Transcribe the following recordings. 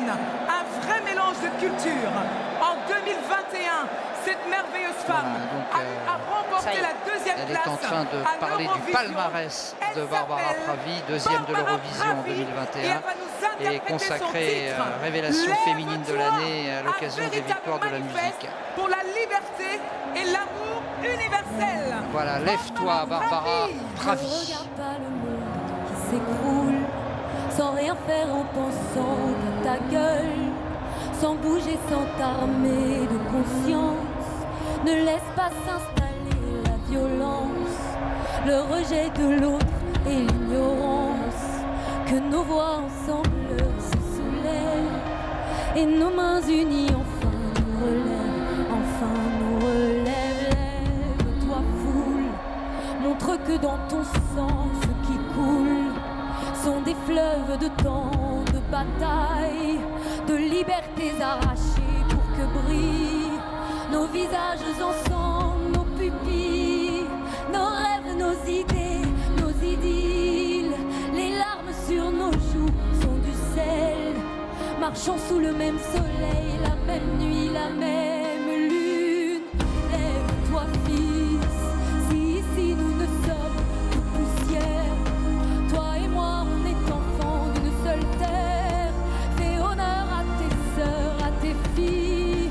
féminine, un vrai mélange de culture. En 2021, cette merveilleuse femme a remporté la deuxième place. Elle est en train de parler du palmarès de Barbara Pravi, deuxième de l'Eurovision en 2021, et consacrée révélation féminine de l'année à l'occasion des victoires de la musique. Pour la liberté et l'amour universel. Voilà, lève-toi Barbara Pravi. Ne regarde pas le monde qui s'écroule, sans rien faire en pensant à ta gueule, sans bouger, sans t'armer de conscience. Ne laisse pas s'installer la violence, le rejet de l'autre et l'ignorance. Que nos voix ensemble se soulèvent et nos mains unies enfin nous relèvent, enfin nous relèvent. Lève-toi foule, montre que dans ton sang ce qui coule sont des fleuves de temps, de bataille, de libertés arrachées pour que brillent nos visages ensemble, nos pupilles, nos rêves, nos idées, nos idylles. Les larmes sur nos joues sont du sel. Marchons sous le même soleil, la même nuit, la même lune. Lève-toi fils, si ici nous ne sommes que poussière. Toi et moi on est enfants d'une seule terre. Fais honneur à tes sœurs, à tes filles.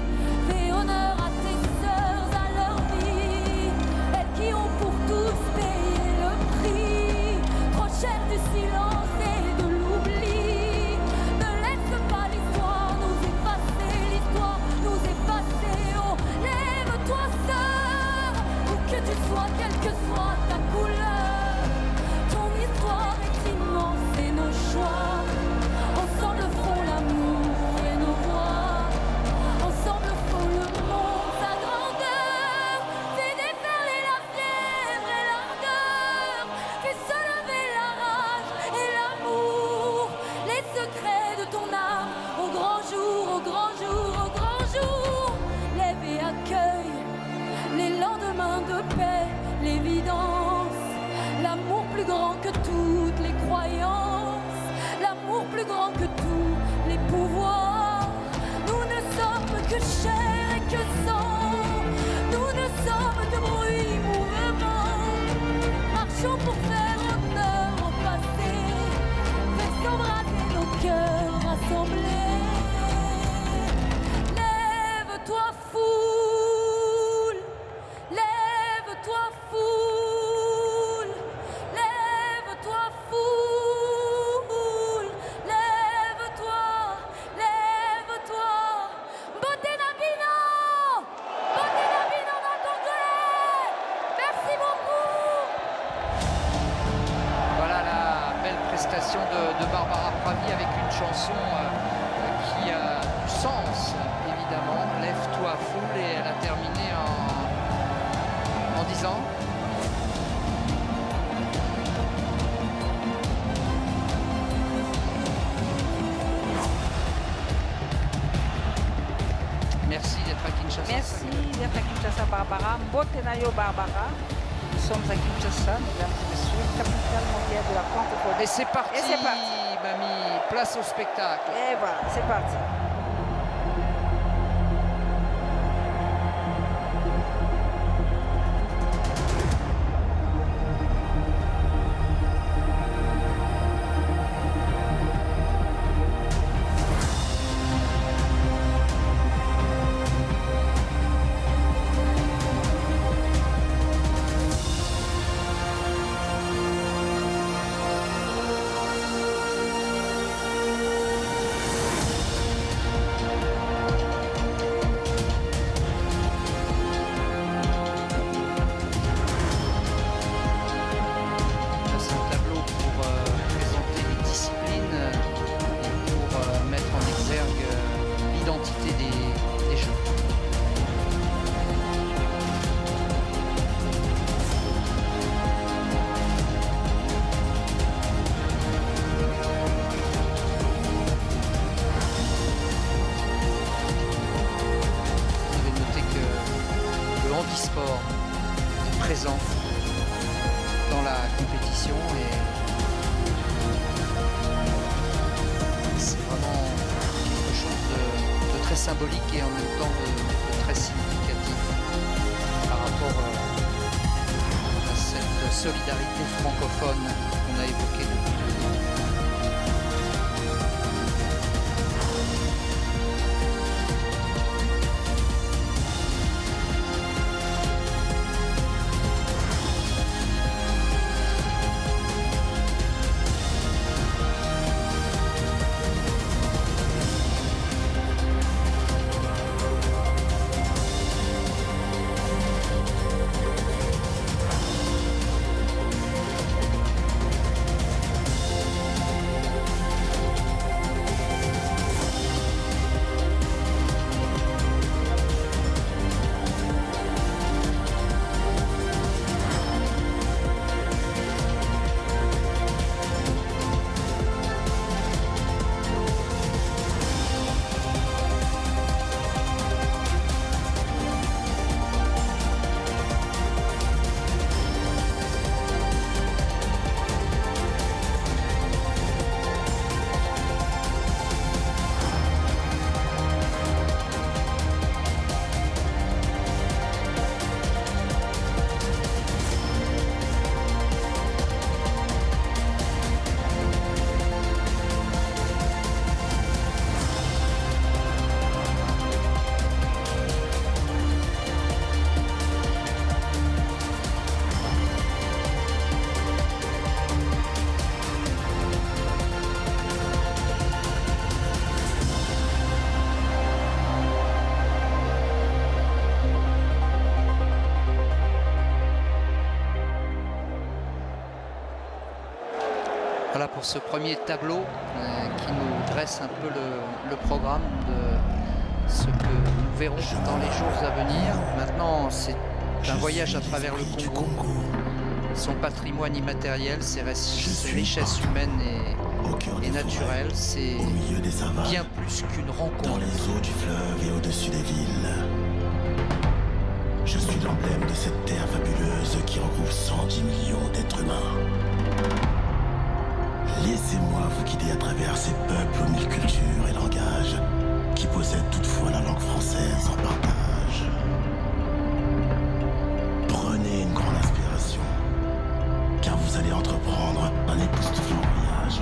Fais honneur à tes sœurs, à leur vie. Elles qui ont pour tous payé le prix trop cher du silence et de l'oubli. Ne laisse pas l'histoire nous effacer, l'histoire nous effacer. Oh, lève-toi sœur, où que tu sois, quelle que soit ta couleur. Ton histoire est immense et nos choix. Ensemble feront l'amour et nos voix. Ensemble feront le monde sa grandeur. Fais déferler la fièvre et l'ardeur. Fais se lever la rage et l'amour. Les secrets de ton âme au grand jour, au grand jour, au grand jour. Lève et accueille les lendemains de paix, l'évidence. L'amour plus grand que toutes les croyances. L'amour plus grand que tous les pouvoirs. Nous ne sommes que chair et que sang. Nous ne sommes que bruit, mouvement. Marchons pour faire honneur au passé. Fais s'embraser nos cœurs rassemblés. Lève-toi foule. Lève-toi foule. Lève-toi foule. Lève-toi. Lève-toi. Botte Nabino. Botte Nabino dans ton congolais. Merci beaucoup. Voilà la belle prestation de Barbara Pravi avec une chanson qui a du sens, évidemment. Lève-toi foule, et elle a terminé en disant merci d'être à Kinshasa. Merci d'être à Kinshasa, Barbara. Mbotenayo Barbara. Nous sommes à Kinshasa, mesdames et messieurs, capitale mondiale de la francophonie. Et c'est parti, Et c'est parti. mamie, place au spectacle. Et voilà, c'est parti. très symbolique et en même temps de très significatif par rapport à cette solidarité francophone qu'on a évoquée depuis le début. Voilà pour ce premier tableau qui nous dresse un peu le programme de ce que nous verrons dans les jours à venir. Maintenant, c'est un voyage à travers le Congo, son patrimoine immatériel, ses richesses humaines et naturelles. C'est bien plus qu'une rencontre. Dans les eaux du fleuve et au-dessus des villes, je suis l'emblème de cette terre fabuleuse qui regroupe 110 millions d'êtres humains. Laissez-moi vous guider à travers ces peuples aux mille cultures et langages qui possèdent toutefois la langue française en partage. Prenez une grande inspiration, car vous allez entreprendre un époustouflant voyage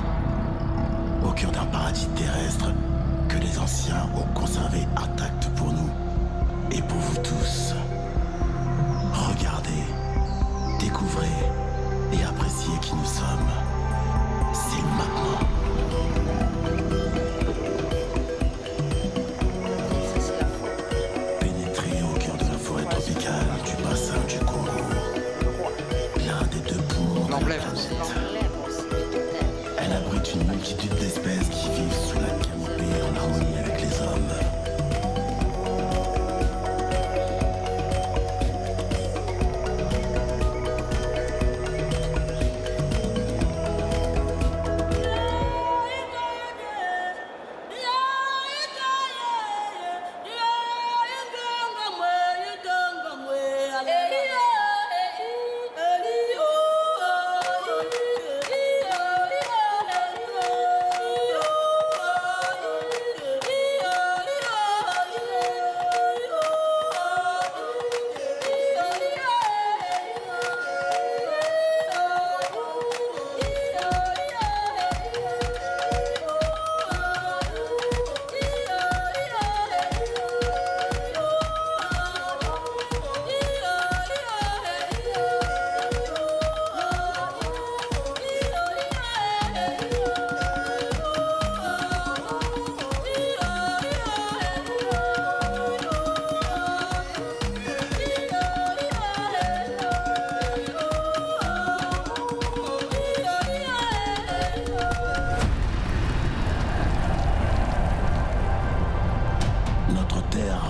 au cœur d'un paradis terrestre que les anciens ont conservé intact pour nous et pour vous tous. Regardez, découvrez et appréciez qui nous sommes. C'est maintenant. Pénétrez au cœur de la forêt tropicale du bassin du Congo. L'un des deux poumons de la planète. Elle abrite une multitude d'espèces qui vivent sous la canopée en harmonie avec les hommes.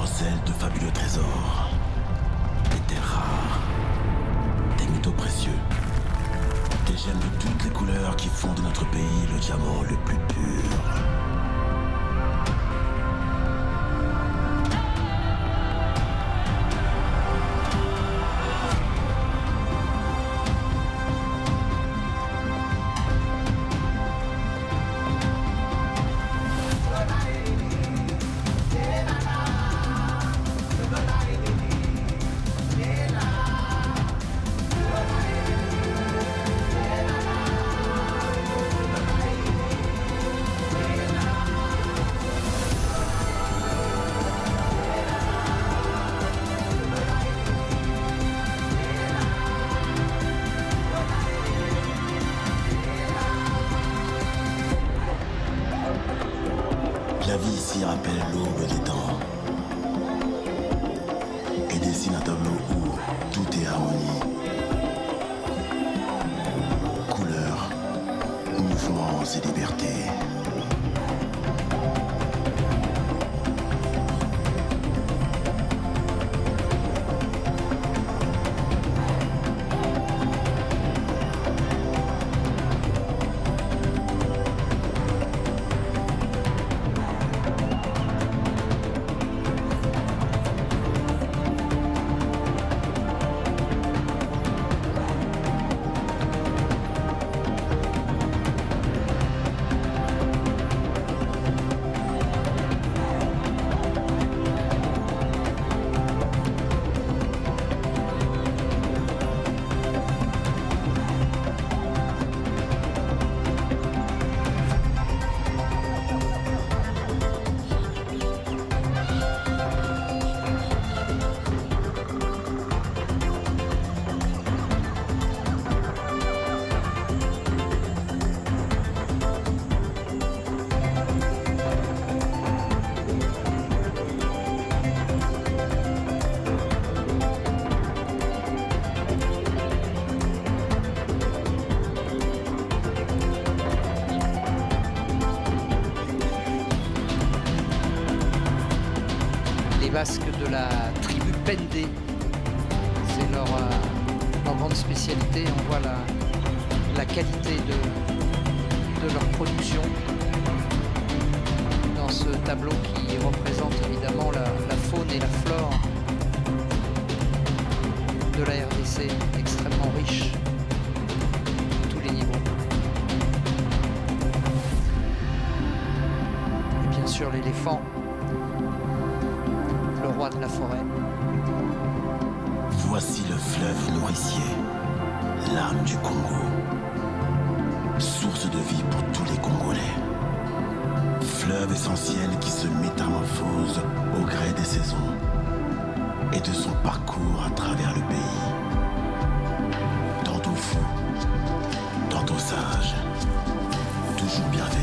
recèle de fabuleux trésors, des terres rares, des métaux précieux, des gemmes de toutes les couleurs qui font de notre pays le diamant le plus pur. La vie ici rappelle l'aube des temps et dessine un tableau où tout est harmonie. Couleurs, mouvements et liberté. Basques de la tribu Pendé. C'est leur grande spécialité. On voit la qualité de leur production dans ce tableau qui représente évidemment la faune et la flore de la RDC, extrêmement riche à tous les niveaux. Et bien sûr l'éléphant, le roi de la forêt. Voici le fleuve nourricier, l'âme du Congo, source de vie pour tous les Congolais. Fleuve essentiel qui se métamorphose au gré des saisons et de son parcours à travers le pays. Tantôt fou, tantôt sage, toujours bienveillant.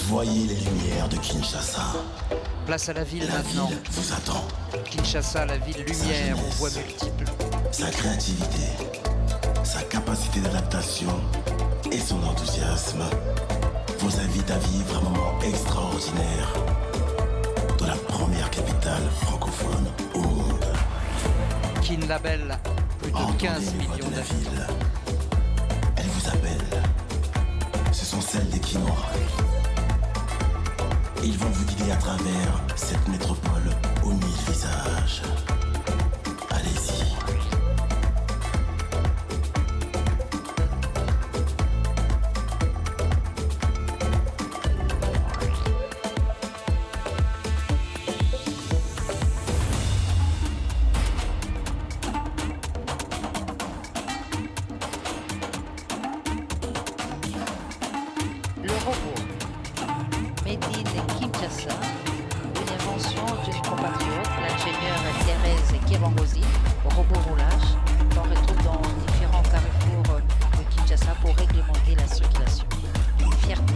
Voyez les lumières de Kinshasa. Place à la ville La maintenant. ville vous attend. Kinshasa, la ville lumière aux voies multiples. Sa créativité, sa capacité d'adaptation et son enthousiasme vous invitent à vivre un moment extraordinaire dans la première capitale francophone au monde. Kin Label, plus de Entendez 15 les voix millions de la d'habitants. ville. Elles vous appellent. Ce sont celles des Kinois. Ils vont vous guider à travers cette métropole aux 1000 visages. Allez-y. Le robot. Made in Kinshasa, une invention d'une compatriote, l'ingénieure Luangozi, robot roulage, qu'on retrouve dans différents carrefours de Kinshasa pour réglementer la circulation. Fierté.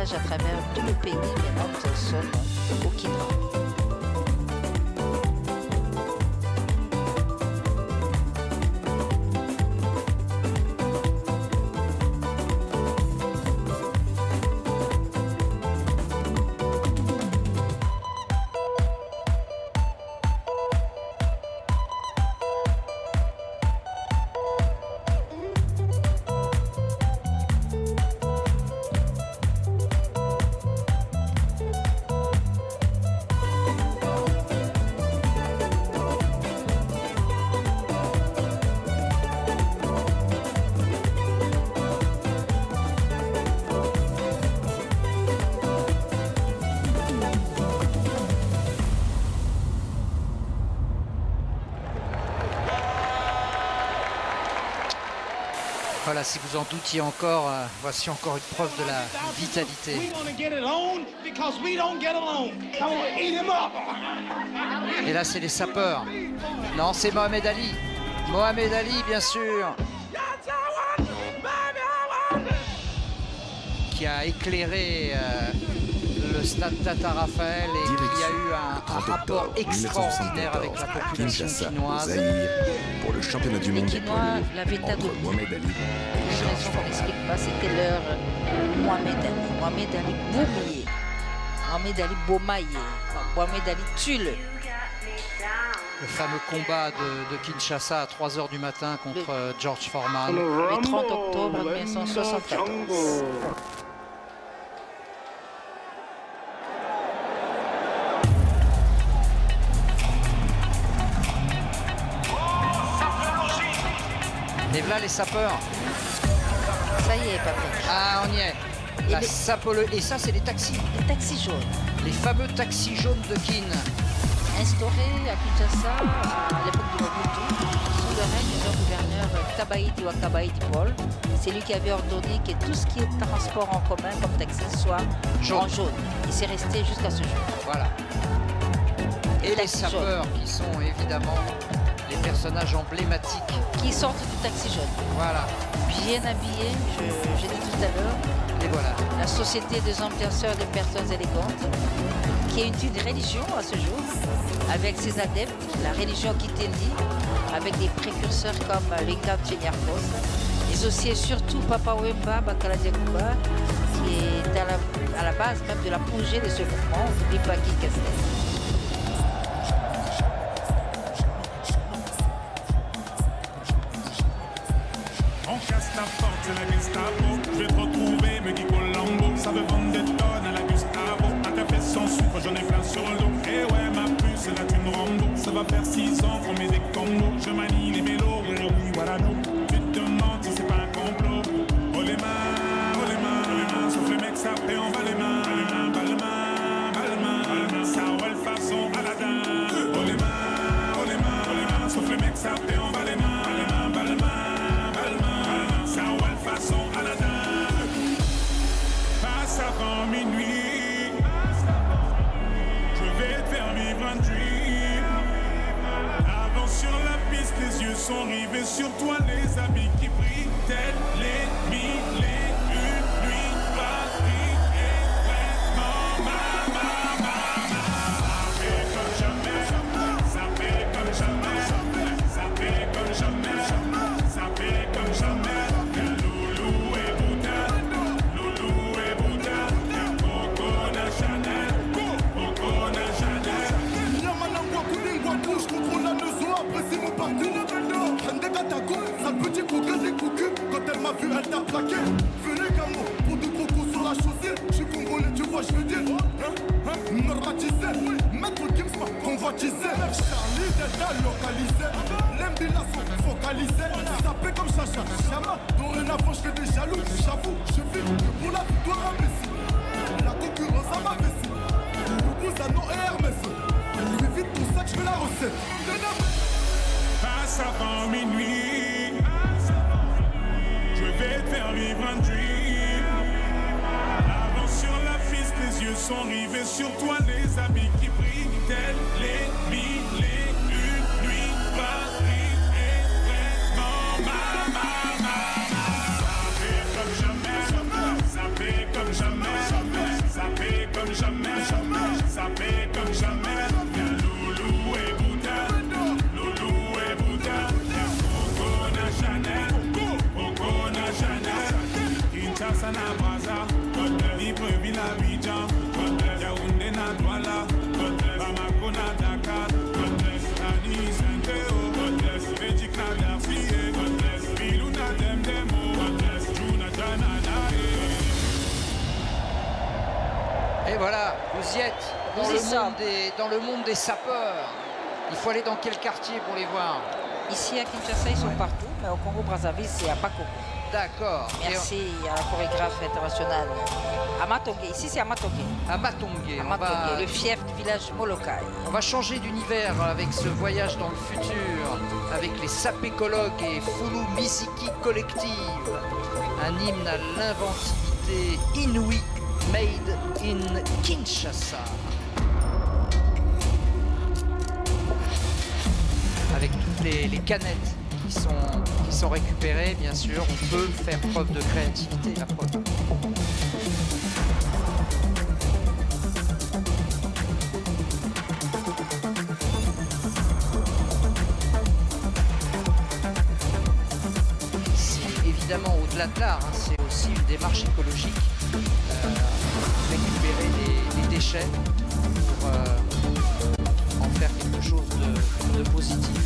À travers tout le pays, maintenant nous en sommes au Kinois. Voilà, si vous en doutiez encore, voici encore une preuve de la vitalité. Et là, c'est les sapeurs. Non, c'est Mohamed Ali. Mohamed Ali, bien sûr. Qui a éclairé le stade Tata Raphaël et qui a eu un rapport extraordinaire avec la population chinoise. Pour le championnat du monde des poids lourds entre Mohamed Ali et Georges Forman. N'explique pas, c'était leur Mohamed Ali. Mohamed Ali Boumier. Mohamed Ali Bomaye. Mohamed Ali Tulle. Le fameux combat de Kinshasa à 3h du matin contre Georges Forman. Le 30 octobre 1974. Et voilà les sapeurs. Ça y est, Patrick. Ah, on y est. La sapole... Et ça, c'est les taxis. Les taxis jaunes. Les fameux taxis jaunes de Kin. Instaurés à Kinshasa à l'époque de Mobutu, sous le règne du gouverneur Kabaïdi Wakabaïdi Paul. C'est lui qui avait ordonné que tout ce qui est transport en commun comme taxi soit en jaune. Il s'est resté jusqu'à ce jour. Voilà. Et les sapeurs qui sont évidemment les personnages emblématiques. Qui sortent du taxi jaune. Voilà. Bien habillés, j'ai dit tout à l'heure. Et voilà. La société des ambianceurs de personnes élégantes, qui est une religion à ce jour, avec ses adeptes, la religion Kitendi, avec des précurseurs comme Linga Tchenyarkos, mais aussi et surtout Papa Wemba Bakala Diakouba, qui est à la base même de l'apogée de ce mouvement, Bipaki Kastel. La porte, c'est la Gestapo. Je vais te retrouver, me dit Colombo. Ça veut vendre des tonnes à la Gustavo. Un café sans sucre, j'en ai plein sur le dos. Eh ouais, ma puce, c'est la thune Rambo. Ça va faire 6 ans qu'on met des combos. Je manie les mélos, oui, voilà, nous. Tu te demandes si c'est pas un complot. Oh les mains. sont rivés sur toi, les habits qui brillent, tels les mille et une nuits. Paris est vraiment ça fait comme jamais, ça fait comme jamais, ça fait comme jamais. Loulou et Bouddha, Coco na Chanel, Coco na Chanel. Yamanangwa kuningwa bouche, contrôle la leçon, apprécie mon parcours. Sale petit coquin des cocus, quand elle m'a vu elle t'a plaqué. Venez Gamo, pour du coco sur la chaussée. J'suis congolais, tu vois, j'veux dire normatisé, maître Gims m'a convoitisé. Charlie Delta localisé, l'embila sont focalisés. Sapé comme Chacha, Chama, dorénavant j'fais des jaloux. J'avoue, je vis que pour la victoire imbécile. La concurrence à ma vessie, le Bouzano et Hermès. Lui vite tout ça, j'fais la recette. Passe avant minuit, je vais te faire vivre un dream. Avance sur la piste, les yeux sont rivés sur toi, les habits qui brillent, tels les mille et une nuits. Paris est vraiment ça fait comme jamais, ça fait comme jamais, ça fait comme jamais. Loulou et Bouddha. Kinshasa na Braza, Libreville na Abidjan, Yaoundé na Douala, Bamako na Dakar, Addis Saint-Théo, Belgique na Bercy, Bilou na Demdemo, Djouna Janana. Et voilà, vous y êtes dans le monde des sapeurs. Il faut aller dans quel quartier pour les voir? Ici à Kinshasa, ils sont partout, mais au Congo-Brazzaville, c'est à Bakoko. D'accord. Merci à la chorégraphe internationale Amatonge. Ici, c'est Amatonge. Amatonge. Le fief du village Molokai. On va changer d'univers avec ce voyage dans le futur, avec les sapécologues et Fulu Misiki Collective. Un hymne à l'inventivité inouïe, made in Kinshasa. Avec toutes les canettes qui sont récupérées, bien sûr, on peut faire preuve de créativité, la preuve. C'est évidemment au-delà de l'art, hein, c'est aussi une démarche écologique, récupérer les déchets pour en faire quelque chose de positif.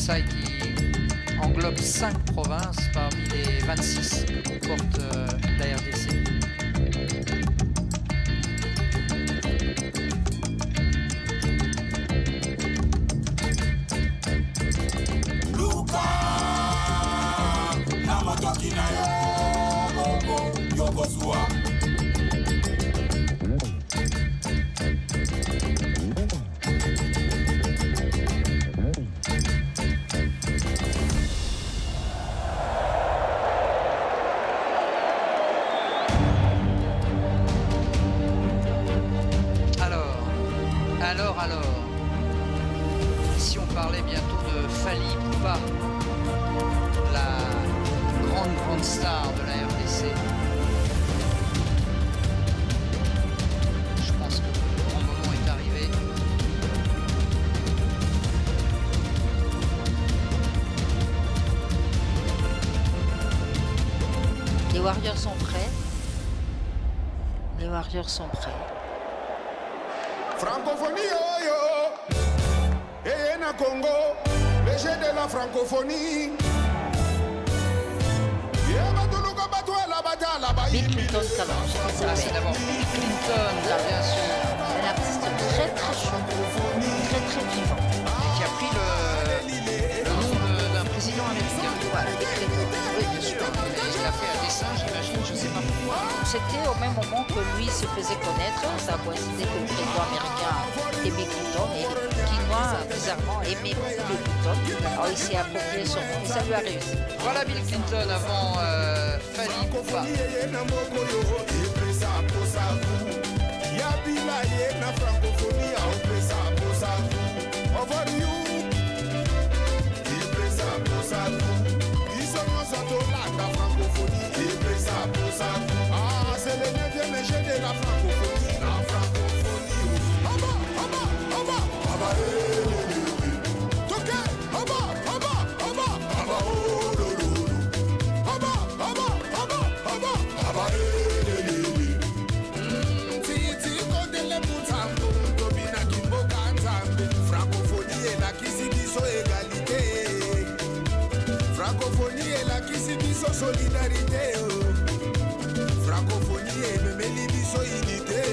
Kansai qui englobe 5 provinces parmi les 26 que comporte la RDC. Alors, ici on parlait bientôt de Fally Ipupa, la grande star de la RDC. Je pense que le grand moment est arrivé. Les Warriors sont prêts. Les Warriors sont prêts. Francophonie, oh yo, et na Congo, le jeu de la francophonie. Bill Clinton commence. C'est d'abord Bill Clinton, bien sûr. Un artiste très très vivant. Et qui a pris le nom d'un président américain. Voilà, Bill Clinton. Oui, bien sûr. Il l'a fait à dessein, j'imagine, je ne sais pas pourquoi. C'était au même moment que lui se faisait connaître. Ça a coïncidé que le président américain aimait Clinton et Quinoa, bizarrement, aimait Bill Clinton. Alors il s'est approprié son nom et ça lui a réussi. Voilà Bill Clinton avant Fally Ipupa. C'est le 9e jeu de la francophonie. La francophonie. Francophonie est la kisibiso égalité. Francophonie est la kisibiso solidarité. Francophonie est le mélibiso unité.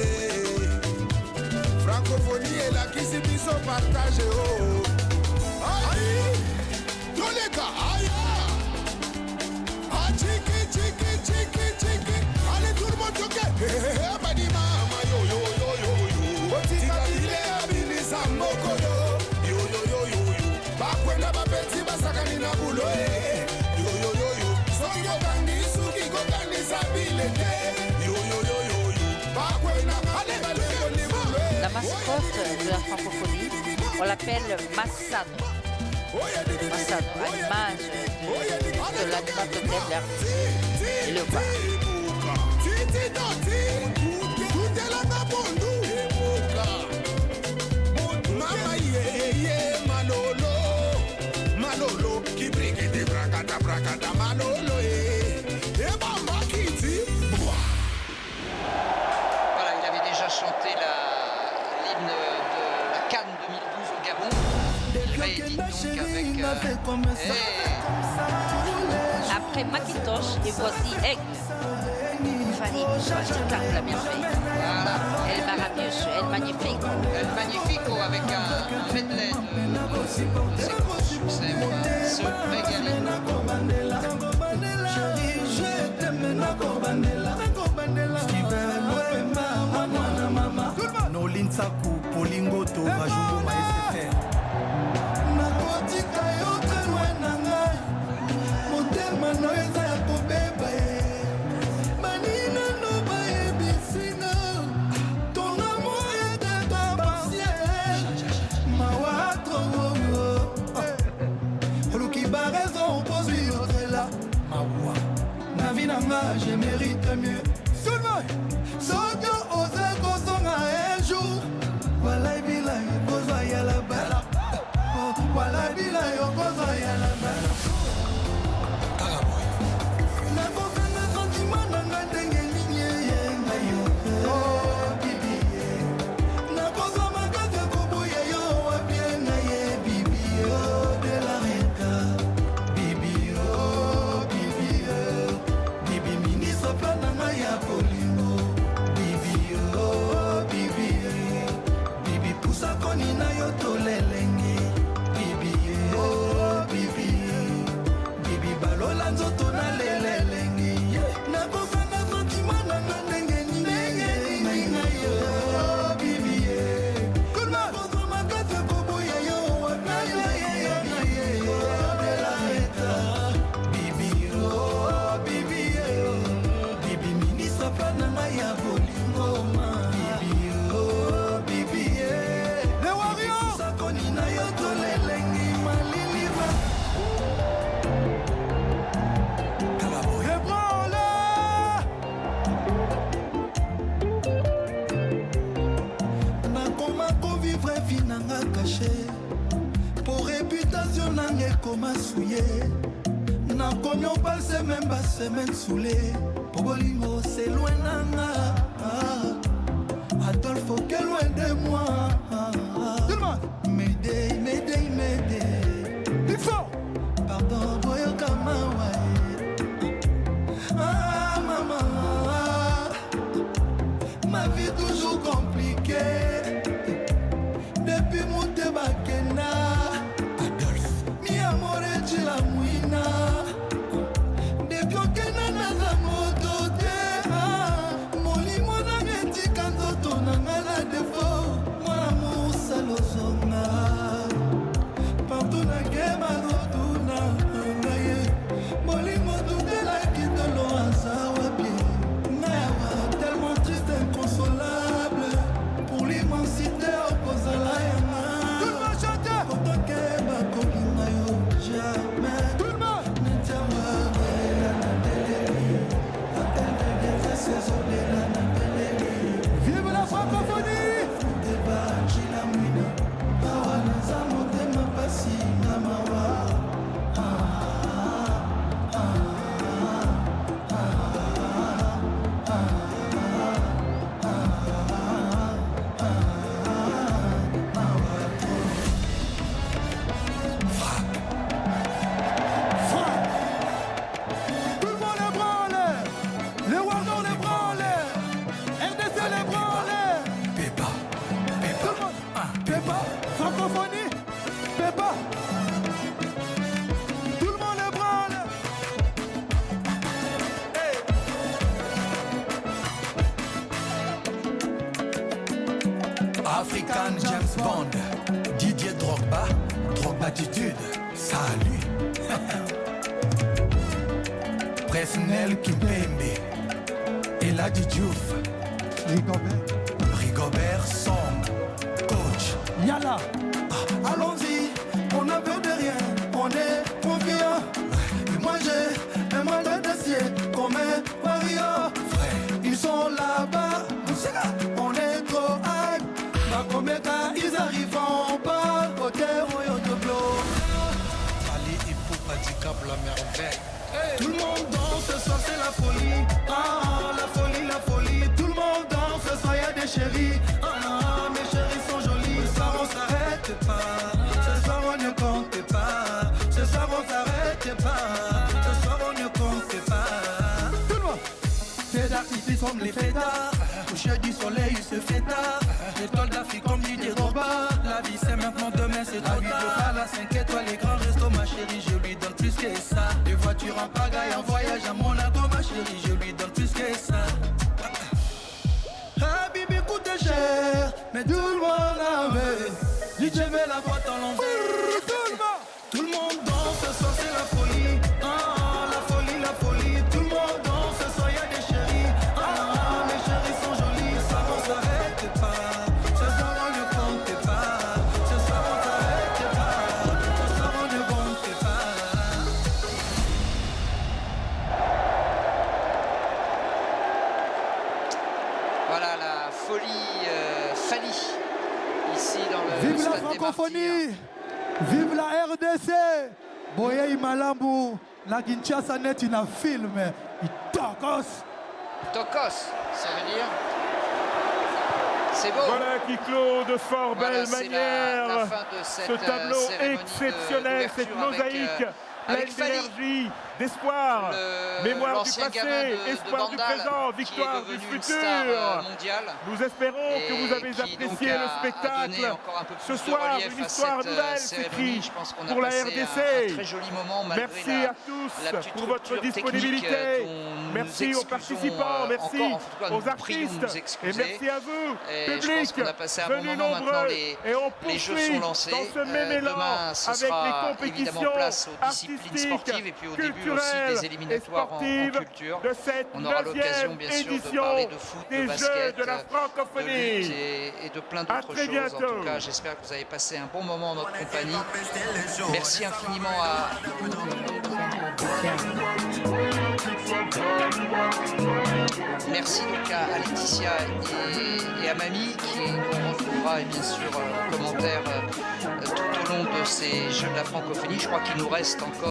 Francophonie est la kisibiso partage. Aïe, tous les gars, aïe. Ah, tchiki. Allez tout le monde choqué. Badi mama yo. Otika bile abini samoko yo. Bakwenda bapeti basakani na bulo yo. Songo bandi suki kokani sabile yo. Bakwenda balengo ni bulo. La mascotte de la francophonie, on l'appelle Massano. Massano, à l'image de l'animal totem de la RDC. Et le bas. Voilà, il avait déjà chanté l'hymne de la Cannes 2012 au Gabon. Il réédite donc avec... Après Macintosh, et voici Aigle. Fanny, je l'a bien fait. Voilà. El Maravilloso, El Magnifico. El Magnifico avec un medley de ses gros succès. On va se régaler. Nolinsaku, Polingoto, Rajumbo, SFR. Nakotika yo très loin na ngai. Motema no eza ya kobeba ye. Banina no bayebisina. Ton amour était partiel. Mawa trop. Oluki ba raison pose lui autre là. Mawa. Na vie na nga, je mérite mieux. Souvent, Sodio ose kozonga un jour. Voilà bila kozwa ya la bala. Voilà bila kozwa ya la bala. Na kokanga sentiment na nga ndenge ligne yenga yo. Oh bibi. Na kozwa makasi koboya yo wapie na ye bibi. Oh de la reine. relation nanga ekoma suye nakomi opalse même basemaine soule po bolingo c'est loin nanga Adolphe que loin de moi Mayday, mayday, mayday il faut pardon boyoka mawae maman ma vie toujours compliquée depuis mon bakena Adolphe mi amore tu la mouina depuis okena naza moto te molimo na metika nzoto na ngala defo mwana mosalozonga partout na gema lotuna ngaye molimo dutelaki tolo azawa bien nayawa tellement triste inconsolable pour l'immensité opposala yanga tout le monde chante kotoke bakolinga yo jamais tout le monde netiawa wela na teleli atelegeze sezolela na teleli vive la francophonie deba jila mwina bawa naza motema pasi na mawa Tout le monde les branle, les Wardons les branle, RDC les branle. Pépa, Pépa, tout le monde, Pépa, francophonie, Pépa. Tout le monde les branle. African James Bond, Didier Drogba, Drogba-titude, salut. Presnel Kimpembe, Eladi Diouf, Rigobert Song, coach. Yala, allons-y, on n'a peur de rien, on est confiant. Et moi j'ai un mal d'acier comme un vario. Frère, ils sont là-bas, on est trop hype. Bakomeka, ils arriveront pas, côté Royo de Blo. Ali Hippo praticable la merveille. Tout le monde danse, ce soir c'est la folie. Ah, la folie, la folie. Tout le monde danse, ce soir y'a des chéris. Ah, mes chéris sont jolis. Ce soir on s'arrête pas. Ce soir on ne compte pas. Ce soir on s'arrête pas. Ce soir on ne compte pas. Tout le monde. Fais d'artifice comme les fêtards. Coucher du soleil, il se fait tard. L'étoile d'Afrique comme Didier Drogba. La vie c'est maintenant, demain c'est trop tard. La 5 étoiles, les grands restos, ma chérie, je lui donne plus que ça. Les voitures en pagaille, en voyage à Monaco, ma chérie, je lui donne plus que ça. Ah, Bibi coûte cher, mais tout le monde a vu. DJ met la boîte en l'envers. Tout le monde danse, ce soir c'est la folie. Ah, la folie, la folie. Tout le monde danse, ce soir y'a des chéris. Ah, mes chéris sont jolis. Ce soir on s'arrête pas. Ce soir on ne compte pas. Ce soir on s'arrête pas. Ce soir on ne compte pas. Voilà la folie Fali ici dans le Vive la stade des francophonie, vive la RDC. Boye Malambu, la Kinshasa net in a film. Tokos. Tokos, ça veut dire c'est beau. Voilà qui clôt de fort belle manière la fin de cette ce tableau cérémonie exceptionnel, cette mosaïque pleine d'énergie, d'espoir, mémoire du passé, espoir du présent, victoire du futur. Nous espérons que vous avez apprécié le spectacle. Ce soir, une histoire nouvelle s'écrit pour la RDC. Merci à tous pour votre disponibilité. Merci aux participants, merci aux artistes et merci à vous, public, venus nombreux. Et on poursuit dans ce même élan avec les compétitions artistiques, sportive et puis au début culturelle des éliminatoires et sportive en culture. De cette on aura l'occasion bien sûr de parler de foot, de basket, de la francophonie. De lutte et de plein d'autres choses. Bientôt. En tout cas, j'espère que vous avez passé un bon moment en notre compagnie. Merci infiniment à... Merci donc à Laetitia et à Mamie qu'on retrouvera et bien sûr en commentaire tout au long de ces Jeux de la francophonie. Je crois qu'il nous reste encore